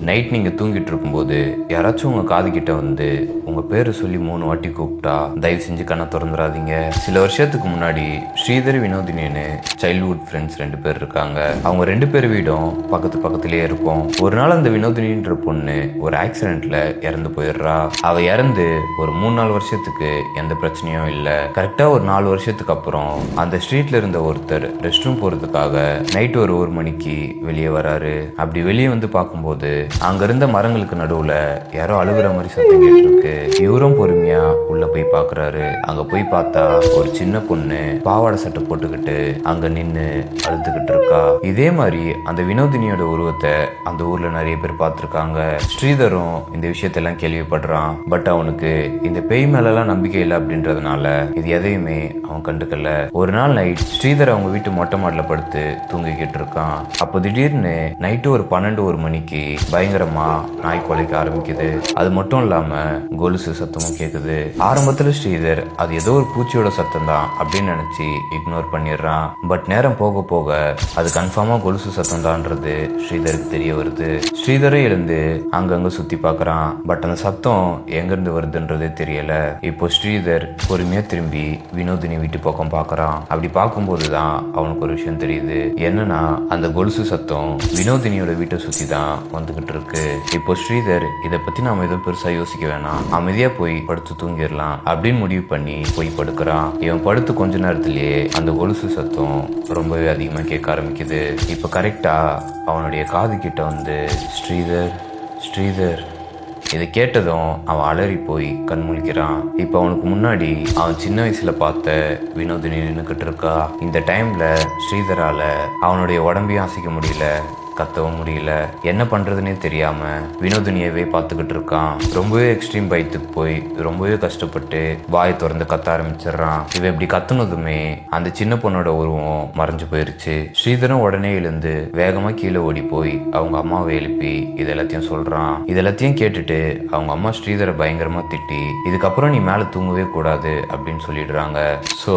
Night நீங்க தூங்கிட்டு இருக்கும்போது யாராச்சும் உங்க காது கிட்ட வந்து உங்க பேரை சொல்லி 3 வாட்டி கூப்பிட்டா தயவு செஞ்சு கண்ணை திறந்துடாதீங்க. சில வருஷத்துக்கு முன்னாடி ஸ்ரீதர் வினோதினின்னு சைல்ட்ஹுட் ஃப்ரெண்ட்ஸ் 2 பேர் இருக்காங்க. அவங்க 2 பேர் வீடும் பக்கத்துலயே இருக்கும். ஒரு நாள் அந்த வினோதினின்ற பொண்ணு ஒரு ஆக்சிடென்ட்ல இறந்து போயிடுறா. அவ இறந்து ஒரு 3-4 வருஷத்துக்கு எந்த பிரச்சனையும் இல்ல. கரெக்டா ஒரு 4 வருஷத்துக்கு அப்புறம் அந்த ஸ்ட்ரீட்ல இருந்த ஒருத்தர் ரெஸ்ட் ரூம் போறதுக்காக நைட் ஒரு 1 மணிக்கு வெளியே வராரு. அப்படி வெளியே வந்து பார்க்கும்போது அங்க இருந்த மரங்களுக்கு நடுவுல யாரோ அழுகுற மாதிரி சத்தம் கேட்டிருக்கு. இவரும் பொறுமையா உள்ள போய் பாக்குறாரு. அங்க போய் பார்த்தா ஒரு சின்ன பொண்ணு பாவாடை சட்டை போட்டுக்கிட்டு அங்க நின்னு அழுதுகிட்டு இருக்கா. இதே மாதிரி அந்த வினோதினியோட உருவத்தை அந்த ஊர்ல நிறைய பேர் பார்த்திருக்காங்க. ஸ்ரீதரும் இந்த விஷயத்தெல்லாம் கேள்விப்படுறான். பட் அவனுக்கு இந்த பேய் மேலெல்லாம் நம்பிக்கை இல்லை அப்படின்றதுனால இது எதையுமே அவன் கண்டுக்கல. ஒரு நாள் நைட் ஸ்ரீதர் அவங்க வீட்டு மொட்டை மாடல படுத்து தூங்கிக்கிட்டு இருக்கான். அப்போ திடீர்னு நைட்டு ஒரு 12-1 மணிக்கு பயங்கரமா நாய் குலைக்க ஆரம்பிக்குது. அது மட்டும் இல்லாம கொலுசு சத்தமும் கேக்குது. ஆரம்பத்துல ஸ்ரீதர் அது ஏதோ ஒரு பூச்சியோட சத்தம் தான் அப்படின்னு நினைச்சு இக்னோர் பண்ணிடுறான். பட் நேரம் போக போக அது கன்ஃபார்மா கொலுசு சத்தம் தான்றது ஸ்ரீதருக்கு தெரிய வருது. ஸ்ரீதரே எழுந்து அங்கங்க சுத்தி பாக்குறான். பட் அந்த சத்தம் எங்க இருந்து வருதுன்றதே தெரியல. இப்போ ஸ்ரீதர் பொறுமையா திரும்பி வினோதினி வீட்டு பக்கம் பாக்குறான். அப்படி பார்க்கும்போதுதான் அவனுக்கு ஒரு விஷயம் தெரியுது. என்னன்னா அந்த கொலுசு சத்தம் வினோதினியோட வீட்டை சுத்தி தான் வந்துகிட்டு இருக்கு. இப்போ ஸ்ரீதர் இதை பத்தி நாம எதுவும் பெருசா யோசிக்க வேணாம், அமைதியா போய் படுத்து தூங்கிடலாம் அப்படின்னு முடிவு பண்ணி போய் படுக்கிறான். இவன் படுத்து கொஞ்ச நேரத்திலேயே அந்த கொலுசு சத்தம் ரொம்பவே அதிகமா கேட்க ஆரம்பிக்குது. இப்ப கரெக்டா அவனுடைய காது கிட்ட வந்து ஸ்ரீதர் ஸ்ரீதர் இதை கேட்டதும் அவன் அலறி போய் கண் முழிக்கிறான். இப்ப அவனுக்கு முன்னாடி அவன் சின்ன வயசுல பார்த்த வினோதினி நின்னுக்கிட்டு இருக்கா. இந்த டைம்ல ஸ்ரீதரால அவனுடைய உடம்பையும் அசைக்க முடியல, கத்தவும் முடியல. என்ன பண்றதுன்னே தெரியாம வினோதினியவே பார்த்துக்கிட்டு இருக்கான். ரொம்பவே எக்ஸ்ட்ரீம் பயத்துக்கு போய் ரொம்பவே கஷ்டப்பட்டு வாயை திறந்து கத்த ஆரம்பிச்சிடுறான். இவன் இப்படி கத்துனதுமே அந்த சின்ன பொண்ணோட உருவம் மறைஞ்சு போயிருச்சு. ஸ்ரீதரும் உடனே எழுந்து வேகமா கீழே ஓடி போய் அவங்க அம்மாவை எழுப்பி இது எல்லாத்தையும் சொல்றான். இது எல்லாத்தையும் கேட்டுட்டு அவங்க அம்மா ஸ்ரீதரை பயங்கரமா திட்டி இதுக்கப்புறம் நீ மேல தூங்கவே கூடாது அப்படின்னு சொல்லிடுறாங்க. சோ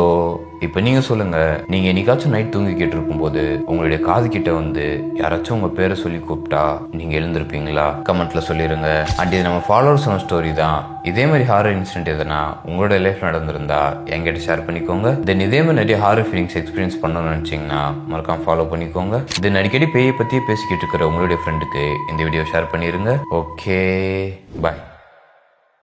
இப்ப நீங்க சொல்லுங்க, நீங்க என்னைக்காச்சும் நைட் தூங்கிக்கிட்டு இருக்கும் போது உங்களுடைய காது கிட்ட வந்து யாராச்சும் உங்க பேரை சொல்லி கூப்பிட்டா நீங்க எழுந்திருப்பீங்களா? கமெண்ட்ல சொல்லிருங்க. அண்ட் இது நம்ம ஃபாலோவர்ஸ் சொன்ன ஸ்டோரி தான். இதே மாதிரி ஹாரர் இன்சிடென்ட் எதனா உங்களோட லைஃப் நடந்திருந்தா என்கிட்ட ஷேர் பண்ணிக்கோங்க. தென் இதே மாதிரி நிறைய ஹாரர் ஃபீலிங்ஸ் எக்ஸ்பீரியன்ஸ் பண்ணணும்னு நினைச்சீங்கன்னா மறக்காம ஃபாலோ பண்ணிக்கோங்க. தென் அடிக்கடி பேயை பத்தியே பேசிக்கிட்டு இருக்கிற உங்களுடைய ஃப்ரெண்டுக்கு இந்த வீடியோ ஷேர் பண்ணிருங்க. ஓகே, பாய்.